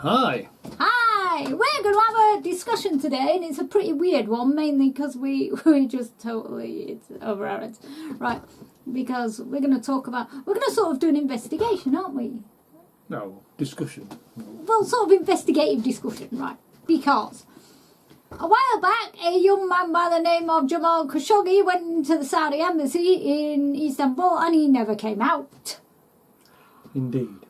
Hi. Hi! We're going to have a discussion today, and it's a pretty weird one, mainly because we just totally, it's over our heads. Right, because we're going to talk about, we're going to sort of do an investigation, aren't we? No, discussion. Well, sort of investigative discussion, right, because a while back, a young man by the name of Jamal Khassoggi went into the Saudi embassy in Istanbul, and he never came out. Indeed.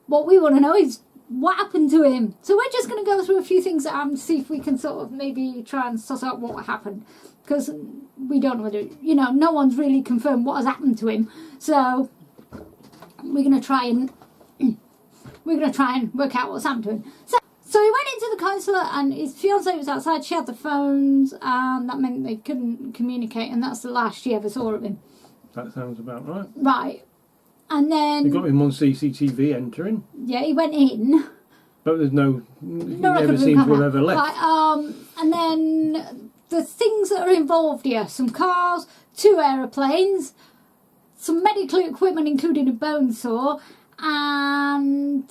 What we want to know is what happened to him. So we're just going to go through a few things that happened to see if we can sort of maybe try and suss out what happened. Because we don't know whether, no one's really confirmed what has happened to him. So we're going to try and work out what's happened to him. So he went into the consulate and his fiancée was outside. She had the phones and that meant they couldn't communicate, and that's the last she ever saw of him. That sounds about right. Right. And then... You got him on CCTV entering. Yeah, he went in. But there's no he never seems to have ever left. Right, and then the things that are involved here, some cars, 2 aeroplanes, some medical equipment including a bone saw, and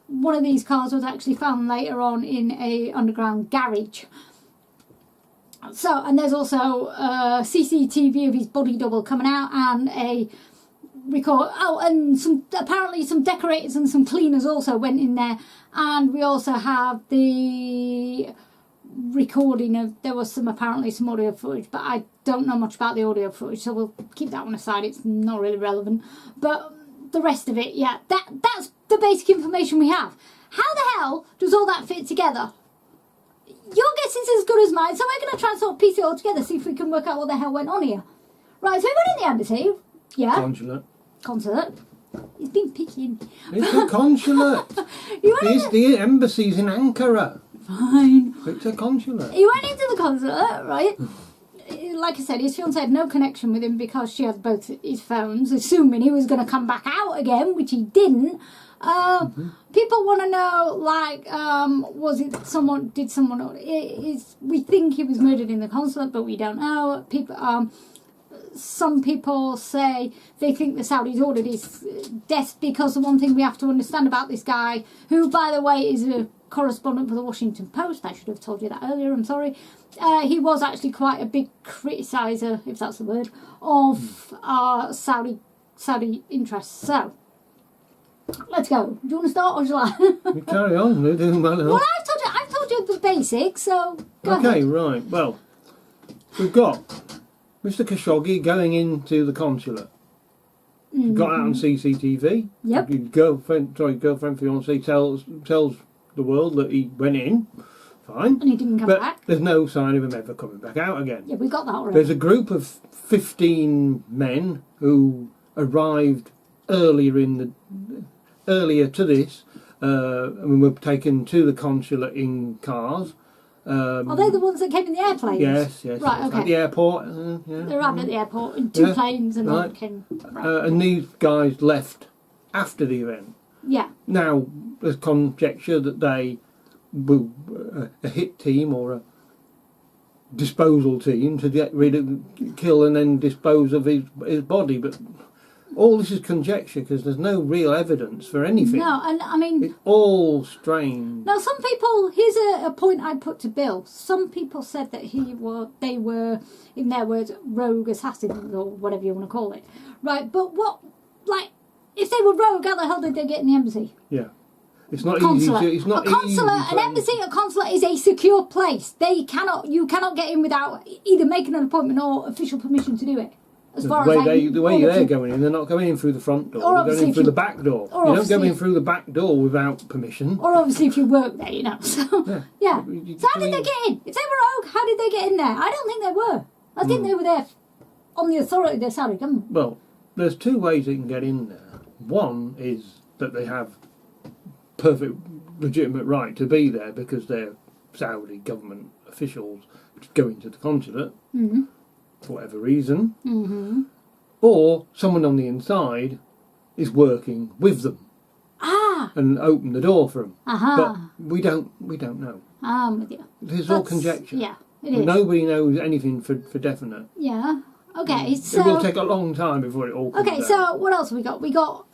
one of these cars was actually found later on in a underground garage. So, and there's also CCTV of his body double coming out and a record. Oh, and apparently some decorators and some cleaners also went in there, and we also have the recording of, there was apparently some audio footage, but I don't know much about the audio footage, so we'll keep that one aside. It's not really relevant. But the rest of it, yeah, that's the basic information we have. How the hell does all that fit together? Your guess is as good as mine, so we're going to try and sort of piece it all together, see if we can work out what the hell went on here. Right, so he went in the embassy. Yeah. Consulate. He's been picky. It's a consulate. It's the embassy's in Ankara. Fine. It's a consulate. He went into the consulate, right? Like I said, his fiancée had no connection with him because she had both his phones, assuming he was going to come back out again, which he didn't. People want to know, like, was it someone? Did someone? We think he was murdered in the consulate, but we don't know. Some people say they think the Saudis ordered his death because the one thing we have to understand about this guy, who, by the way, is a correspondent for the Washington Post, I should have told you that earlier, I'm sorry, he was actually quite a big criticiser, if that's the word, of Saudi interests. So, let's go. Do you want to start or shall I? You carry on, we're doing well enough. Well, I've told you the basics, so go ahead. Okay, right. Well, we've got Mr. Khashoggi going into the consulate. Got out on CCTV. Yep. His girlfriend, fiancée tells the world that he went in. Fine. And he didn't come back. There's no sign of him ever coming back out again. Yeah, we got that already. There's a group of 15 men who arrived earlier to this, and were taken to the consulate in cars. Are they the ones that came in the airplanes? Yes. Right, okay. At the airport. They arrived at the airport in 2 planes and then came... Right. And these guys left after the event. Yeah. Now, there's conjecture that they were a hit team or a disposal team to get rid of, kill and then dispose of his body, but all this is conjecture because there's no real evidence for anything. No, and I mean... It's all strange. Now, some people... Here's a point I put to Bill. Some people said that they were, in their words, rogue assassins or whatever you want to call it. Right, but what... Like, if they were rogue, how the hell did they get in the embassy? Yeah. It's not consulate. easy. It's not easy. An embassy, a consulate is a secure place. You cannot get in without either making an appointment or official permission to do it. As far as the way they're going in, they're not going in through the front door. They're going in through the back door. You don't go in through the back door without permission. Or obviously if you work there, So, yeah. So how did they get in? If they were rogue, how did they get in there? I don't think they were. I think they were there on the authority of the Saudi government. Well, there's 2 ways they can get in there. One is that they have perfect legitimate right to be there because they're Saudi government officials going to the consulate. For whatever reason, or someone on the inside is working with them and open the door for them. But we don't know. I'm with you. It's all conjecture. Yeah, it is. Nobody knows anything for definite. Yeah. Okay. So it will take a long time before it all comes out. So what else have we got? We got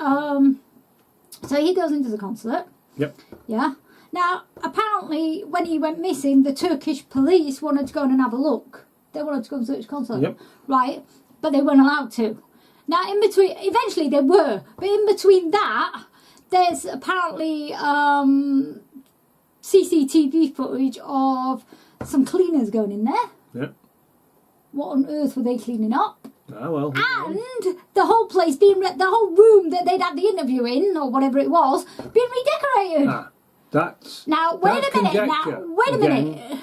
So he goes into the consulate. Yep. Yeah. Now, apparently, when he went missing, the Turkish police wanted to go in and have a look. They wanted to go and search the consulate. Yep. Right? But they weren't allowed to. Now, in between, eventually they were. But in between that, there's apparently CCTV footage of some cleaners going in there. Yep. What on earth were they cleaning up? Ah, well. And the whole place being, the whole room that they'd had the interview in, or whatever it was, being redecorated. Ah, that's... Now, wait that's a minute. conjecture. Now, wait a Again, minute.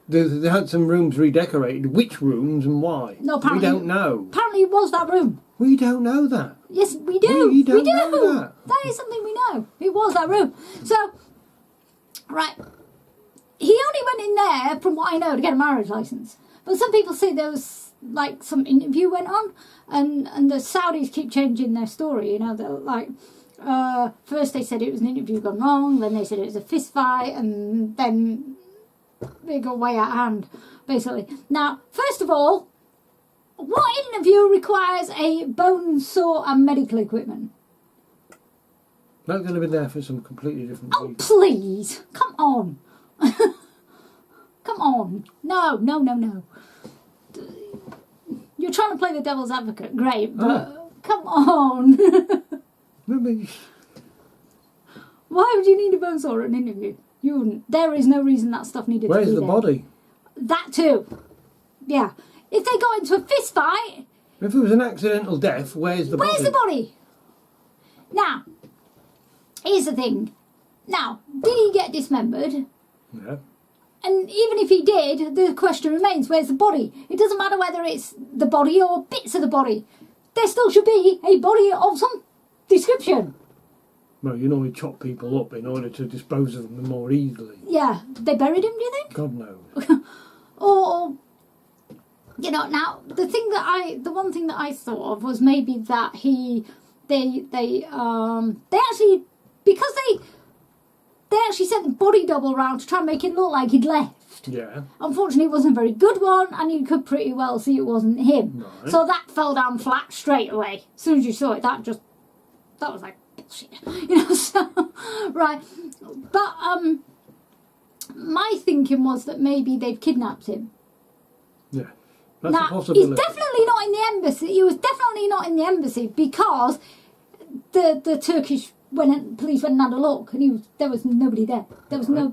They had some rooms redecorated. Which rooms and why? No, we apparently, don't know. Apparently it was that room. We don't know that. Yes, we do. We don't we do. know that. That is something we know. It was that room. So, right. He only went in there, from what I know, to get a marriage license. But some people say there was, like, some interview went on, and the Saudis keep changing their story, you know, they're like... first they said it was an interview gone wrong, then they said it was a fist fight, and then they got way out of hand, basically. Now, first of all, what interview requires a bone saw and medical equipment? Not going to be there for some completely different Oh, reasons. please! Come on! Come on! No, no, no, no. You're trying to play the devil's advocate, great, but come on! Maybe. Why would you need a bone saw at an interview? You wouldn't. There is no reason that stuff needed to be Where's there. the body? That too. Yeah. If they got into a fist fight, If it was an accidental death, where's the body? where's the body? Now, here's the thing. Now, did he get dismembered? Yeah. And even if he did, the question remains, where's the body? It doesn't matter whether it's the body or bits of the body. There still should be a body of some description. Well, you normally chop people up in order to dispose of them more easily. Yeah. They buried him, do you think? God knows. Or, you know, now the one thing that I thought of was maybe that they actually, because they actually sent the body double round to try and make it look like he'd left. Yeah. Unfortunately, it wasn't a very good one, and you could pretty well see it wasn't him. Right. So that fell down flat straight away. As soon as you saw it, that was like bullshit, you know. So right, but my thinking was that maybe they've kidnapped him. Yeah. That's Now, a possibility. he's definitely not in the embassy. He was definitely not in the embassy because the Turkish police went and had a look, and there was nobody there.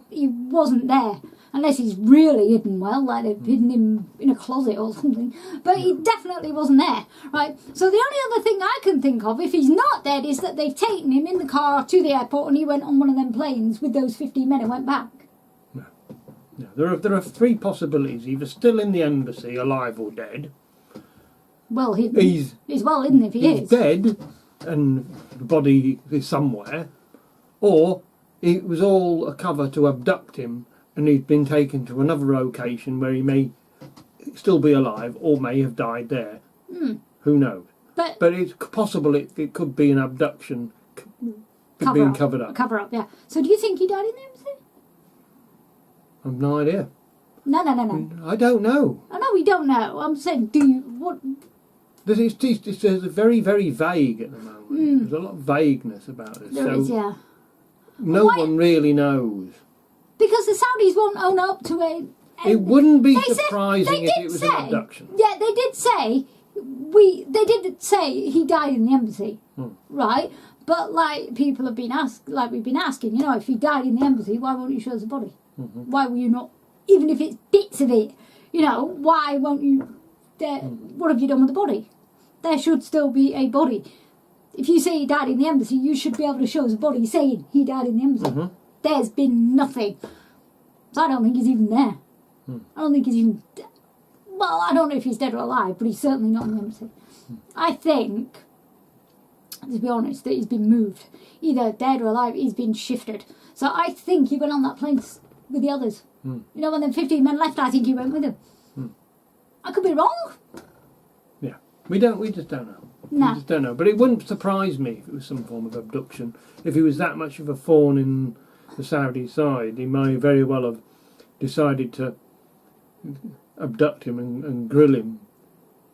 He wasn't there. Unless he's really hidden well, like they've hidden him in a closet or something. But he definitely wasn't there, right? So the only other thing I can think of, if he's not dead, is that they've taken him in the car to the airport and he went on one of them planes with those 15 men and went back. No. There are three possibilities. Either still in the embassy, alive or dead. Well hidden. He's well hidden if he He's is. dead and the body is somewhere. Or it was all a cover to abduct him, and he's been taken to another location where he may still be alive or may have died there. Who knows? But it's possible it could be an abduction being covered up. Cover up, yeah. So do you think he died in the embassy? I've no idea. No. I don't know. I know we don't know. I'm saying, what? It's very, very vague at the moment. There's a lot of vagueness about this. There is, yeah. No one really knows. Because the Saudis won't own up to it. It wouldn't be surprising if it was an abduction. Yeah, they did say he died in the embassy, right? But like people have been we've been asking, you know, if he died in the embassy, why won't you show us the body? Why will you not, even if it's bits of it, you know, why won't you? What have you done with the body? There should still be a body. If you say he died in the embassy, you should be able to show us a body saying he died in the embassy. There's been nothing. So I don't think he's even there. I don't think he's even... Well, I don't know if he's dead or alive, but he's certainly not in the embassy. I think, to be honest, that he's been moved. Either dead or alive, he's been shifted. So I think he went on that plane with the others. You know, when the 15 men left, I think he went with them. I could be wrong. Yeah. We just don't know. No. We just don't know. But it wouldn't surprise me if it was some form of abduction. If he was that much of a thorn in the Saudi side, he may very well have decided to abduct him and grill him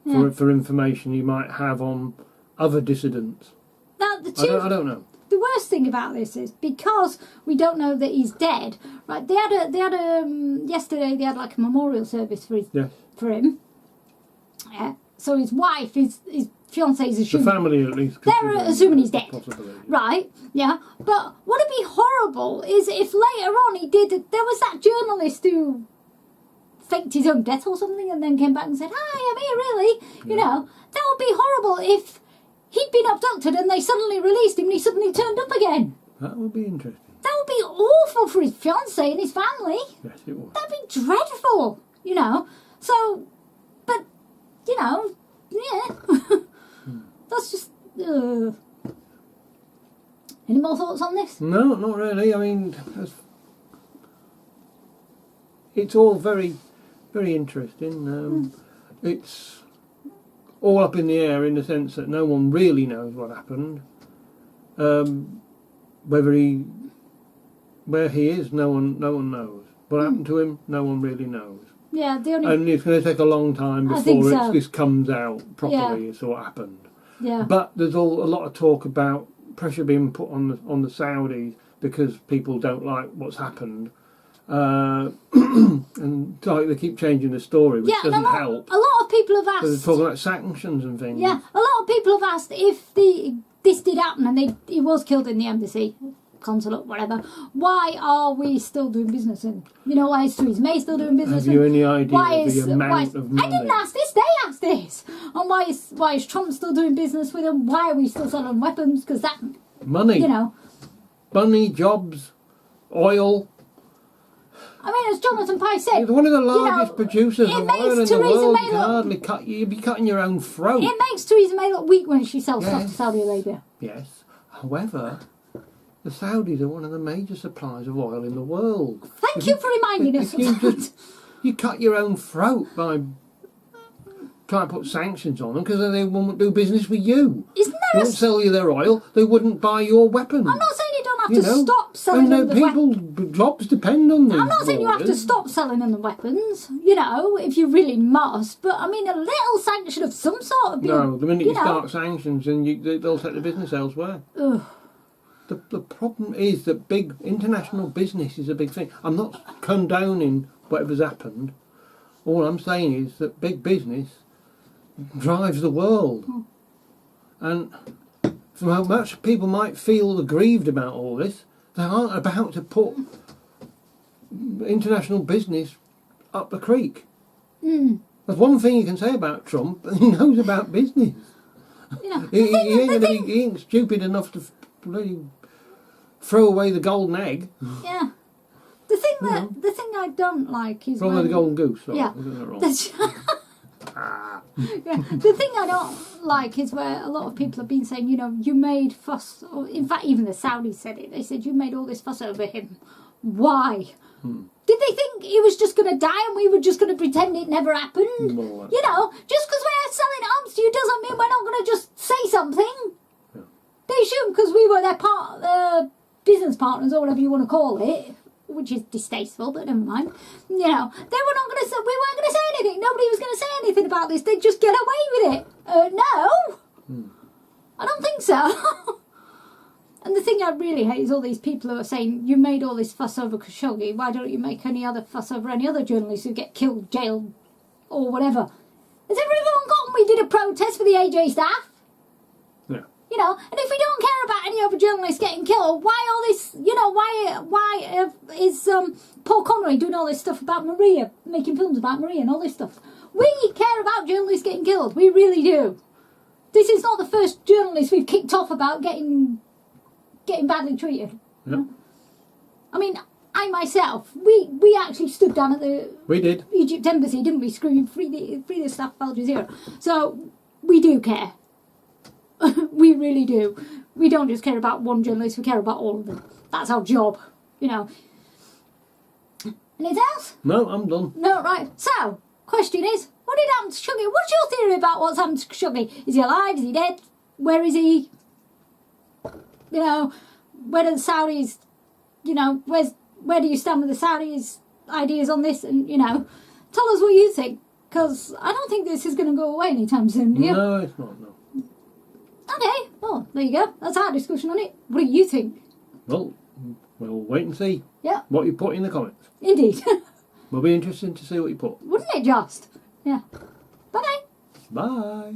for information he might have on other dissidents. Now, I don't know. the worst thing about this is because we don't know that he's dead. Right? They had yesterday. They had like a memorial service for him. Yeah. So his wife, his fiance is assuming the family at least. They're assuming he's dead. Right? Yeah. But what would be horrible is if later on he did. There was that journalist who faked his own death or something and then came back and said, "Hi, I'm here, really." You know, that would be horrible if he'd been abducted and they suddenly released him and he suddenly turned up again. That would be interesting. That would be awful for his fiancée and his family. Yes, it would. That'd be dreadful, you know. So, but, you know, yeah. That's just... Any more thoughts on this? No, not really. I mean, it's all very, very interesting. It's all up in the air in the sense that no one really knows what happened. Where he is, no one knows. What happened to him, no one really knows. Yeah, and it's going to take a long time before this comes out properly. It's what happened. Yeah. But there's a lot of talk about pressure being put on the Saudis because people don't like what's happened. And like they keep changing the story, which doesn't help. A lot of people have asked. So they're talking about sanctions and things. Yeah, a lot of people have asked if this did happen and he was killed in the embassy, consulate, whatever. Why are we still doing business? And you know, why is Theresa May still doing business? Have you any idea of the amount of money? I didn't ask this. They asked this. And why is Trump still doing business with them? Why are we still selling weapons? Because that money, you know, money, jobs, oil. I mean, as Jonathan Pye said, he's one of the largest producers of oil in the world. You can hardly you'd be cutting your own throat. It makes Theresa May look weak when she sells stuff to Saudi Arabia. Yes. However, the Saudis are one of the major suppliers of oil in the world. Thank you for reminding us of that. You cut your own throat by trying to put sanctions on them because they won't do business with you. They won't sell you their oil. They wouldn't buy your weapons. I'm not saying you don't have to stop selling them the weapons. Jobs depend on them. I'm not saying you have to stop selling them the weapons, you know, if you really must. But, I mean, a little sanction of some sort would be... No, the minute you start sanctions, then they'll take the business elsewhere. Ugh. The problem is that big international business is a big thing. I'm not condoning whatever's happened. All I'm saying is that big business drives the world. And for how much people might feel aggrieved about all this, they aren't about to put international business up the creek. There's one thing you can say about Trump, he knows about business. You know, he ain't stupid enough to bloody throw away the golden egg. Yeah. The thing I don't like is throw away the golden goose. Sorry, yeah. Yeah. The thing I don't like is where a lot of people have been saying, you know, you made fuss, or in fact even the Saudis said it, they said you made all this fuss over him. Why? Did they think he was just going to die and we were just going to pretend it never happened? Well, you know, just because we're selling arms to you doesn't mean we're not going to just say something. Yeah. They assume because we were their business partners or whatever you want to call it, which is distasteful, but never mind. You know, they were not going to say, we weren't going to say anything. Nobody was going to say anything about this. They'd just get away with it. No, I don't think so. And the thing I really hate is all these people who are saying, you made all this fuss over Khashoggi, why don't you make any other fuss over any other journalists who get killed, jailed, or whatever? Has everyone gotten we did a protest for the AJ staff? Yeah. You know, and if we don't care about any other journalists getting killed, why all this, you know, why is Paul Connery doing all this stuff about Maria, making films about Maria and all this stuff? We care about journalists getting killed, we really do. This is not the first journalist we've kicked off about getting badly treated. Yep. You know? I mean, I myself, we actually stood down at the Egypt embassy, didn't we, screaming free the staff of Al Jazeera. So we do care. We really do. We don't just care about one journalist, we care about all of them. That's our job, you know. Anything else? No, I'm done. No, right. So, question is, what did happen to Khashoggi? What's your theory about what's happened to Khashoggi? Is he alive? Is he dead? Where is he? You know, where do the Saudis, you know, where do you stand with the Saudis' ideas on this? And, you know, tell us what you think, because I don't think this is going to go away anytime soon, do you? No, it's not, no. Okay, well, So, there you go. That's our discussion on it. What do you think? Well, we'll wait and see Yeah, what you put in the comments. indeed. Will be interesting to see what you put. Wouldn't it just? Yeah. Bye-bye. Bye.